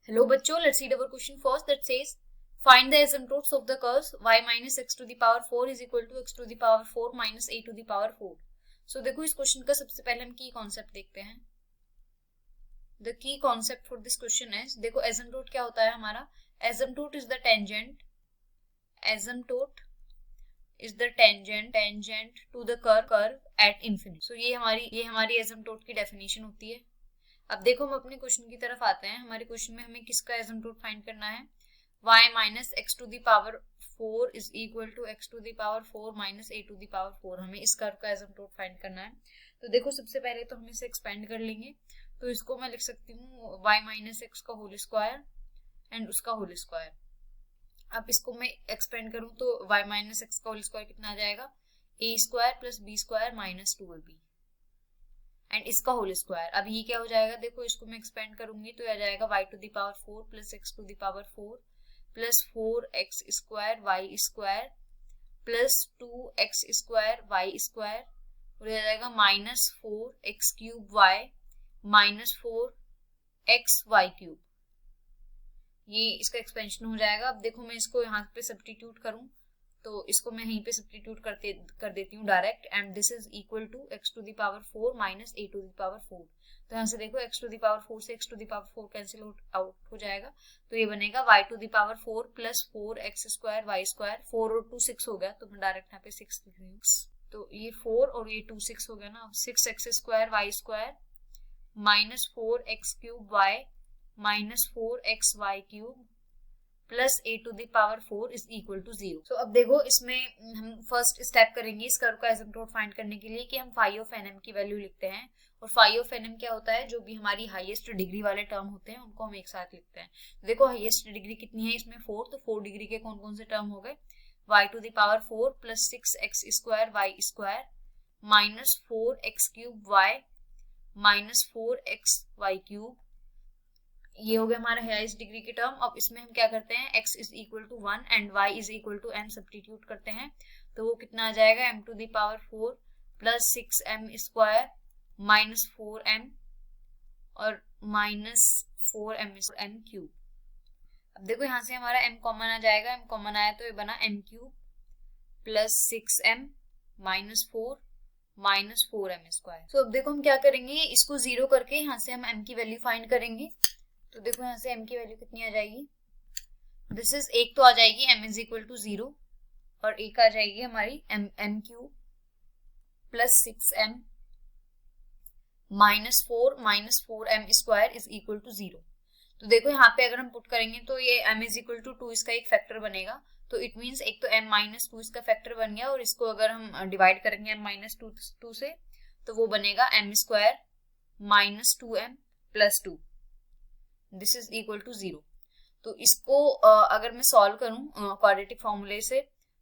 Hello बच्चों, let's read our question first that says find the asymptotes of the curves y minus x to the power 4 is equal to x to the power 4 minus a to the power 4. So देखो इस question का सबसे पहले हम की concept देखते हैं. The key concept for this question is, देखो asymptote क्या होता है हमारा. Asymptote is the tangent. Asymptote is the tangent to the curve at infinity. So ये हमारी asymptote की definition होती है. अब देखो हम अपने क्वेश्चन की तरफ आते हैं. हमारे क्वेश्चन में हमें किसका एसिम्पटोट फाइंड करना है. y minus x to the power 4 is equal to x to the power 4 minus a to the power 4. हमें इस कर्व का एसिम्पटोट फाइंड करना है. तो देखो सबसे पहले तो हम इसे एक्सपेंड कर लेंगे. तो इसको मैं लिख सकती हूँ y माइनस एक्स का होल स्क्वायर एंड उसका होल स्क्वायर. अब इसको मैं एक्सपेंड करूँ तो y माइनस एक्स का होल स्क्वायर कितना आ जाएगा, a square plus b square minus 2ab and इसका होल स्क्वायर. अब ये क्या हो जाएगा, देखो इसको मैं एक्सपेंड करूंगी तो आ जाएगा y to the power 4 plus x to the power 4 plus 4x square y square plus 2x square y square और आ जाएगा minus 4x cube y minus 4x y cube. ये इसका एक्सपेंशन हो जाएगा. अब देखो मैं इसको यहाँ पे सब्स्टिट्यूट करूं तो इसको मैं यहीं पे सब्स्टिट्यूट कर देती हूँ direct. And this is equal to x to the power 4 minus a to the power 4. तो यहाँ से देखो एक्स टू द पावर 4 से x to the power 4 cancel out हो जाएगा. तो ये बनेगा y to the power 4 plus 4x square y square. 4 और 2 6 हो गया तो मैं डायरेक्ट यहाँ पे 6 लिख रही हूँ. तो ये 4 और ये 2 6 हो गया ना. 6x square y square minus 4x cube y minus 4x y cube plus a to the power 4 is equal to 0. तो अब देखो इसमें हम फर्स्ट स्टेप करेंगे इस कर्व का एसिम्पटोट फाइंड करने के लिए कि हम फाई ऑफ nm की वैल्यू लिखते हैं. और फाई ऑफ nm क्या होता है, जो भी हमारी हाईएस्ट डिग्री वाले टर्म होते हैं उनको हम एक साथ लिखते हैं. देखो हाईएस्ट डिग्री कितनी है इसमें 4. तो 4 डिग्री के कौन कौन से टर्म हो गए, y to the power 4 plus 6x square y square minus 4x cube y minus 4x y cube. ये हो गया हमारा हाईएस्ट डिग्री के टर्म. अब इसमें हम क्या करते हैं, x is equal to 1 and y is equal to m substitute करते हैं. तो वो कितना आ जाएगा, m to the power 4 plus 6m square minus 4m और माइनस 4m क्यूब. अब देखो यहाँ से हमारा m कॉमन आ जाएगा. m कॉमन आया तो ये बना m cube plus 6m minus 4 minus 4m square. तो अब देखो हम क्या करेंगे, इसको 0 करके यहाँ से हम m की वैल्यू फाइंड करेंगे. तो देखो यहाँ से m की वैल्यू कितनी आ जाएगी, दिस इज एक तो आ जाएगी m इज इक्वल टू 0 और एक आ जाएगी हमारी m cube plus 6m minus 4m square is equal to 0. तो देखो यहाँ पे अगर हम पुट करेंगे तो ये m इज इक्वल टू 2 इसका एक फैक्टर बनेगा. तो इट मीन्स एक तो m माइनस 2 इसका फैक्टर बन गया और इसको अगर हम डिवाइड करेंगे m माइनस 2 से तो वो बनेगा m square minus 2m plus 2. This is equal to 0. तो इसको अगर मैं सॉल्व करूं क्वाड्रेटिक फॉर्मूले से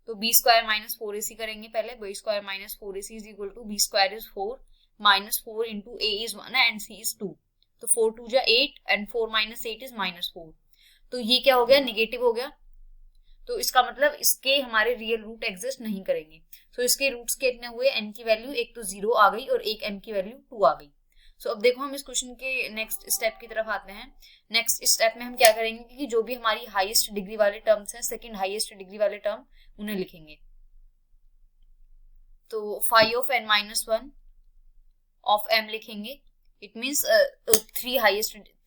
तो b स्क्वायर माइनस 4ac करेंगे पहले. b square minus 4ac is equal to b square is 4 minus 4 into a is 1 and c is 2. तो 4 2 जा 8 एंड 4 माइनस 8 इज माइनस 4. तो ये क्या हो गया, निगेटिव हो गया. तो इसका मतलब इसके हमारे रियल रूट एग्जिस्ट नहीं करेंगे. तो इसके रूट्स कितने हुए, n की वैल्यू एक तो 0 आ गई और एक m की वैल्यू 2 आ गई. सो अब देखो हम इस क्वेश्चन के नेक्स्ट स्टेप की तरफ आते हैं. नेक्स्ट स्टेप में हम क्या करेंगे कि जो भी हमारी हाईएस्ट डिग्री वाले टर्म्स हैं, सेकंड हाईएस्ट डिग्री वाले टर्म, उन्हें लिखेंगे. तो phi of n minus 1 of m लिखेंगे. इट मीन्स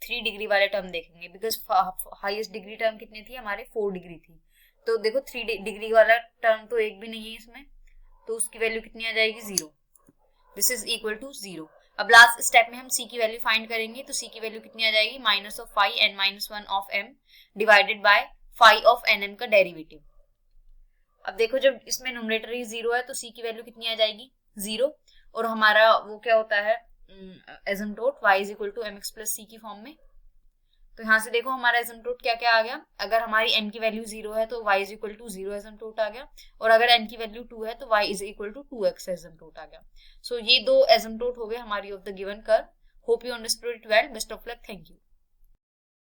3 डिग्री वाले टर्म देखेंगे बिकॉज हाईएस्ट डिग्री टर्म कितनी थी हमारे, 4 डिग्री थी. तो देखो 3 डिग्री वाला टर्म तो एक भी नहीं है इसमें, तो उसकी वैल्यू कितनी आ जाएगी, 0. This is equal to 0. अब लास्ट स्टेप में हम c की वैल्यू फाइंड करेंगे. तो c की वैल्यू कितनी आ जाएगी, minus of phi n minus 1 of m divided by phi of nm का डेरिवेटिव. अब देखो जब इसमें न्यूमरेटर ही 0 है तो c की वैल्यू कितनी आ जाएगी, 0. और हमारा वो क्या होता है asymptote y is equal to mx plus c की फॉर्म में. तो यहाँ से देखो हमारा एसिम्पटोट क्या क्या आ गया, अगर हमारी n की वैल्यू 0 है तो y इज इक्वल टू 0 एसिम्पटोट आ गया. और अगर n की वैल्यू 2 है तो y is equal to 2x asymptote आ गया. सो ये दो एसिम्पटोट हो गए हमारी of the given curve. Hope you understood it well. Best of luck. Thank you.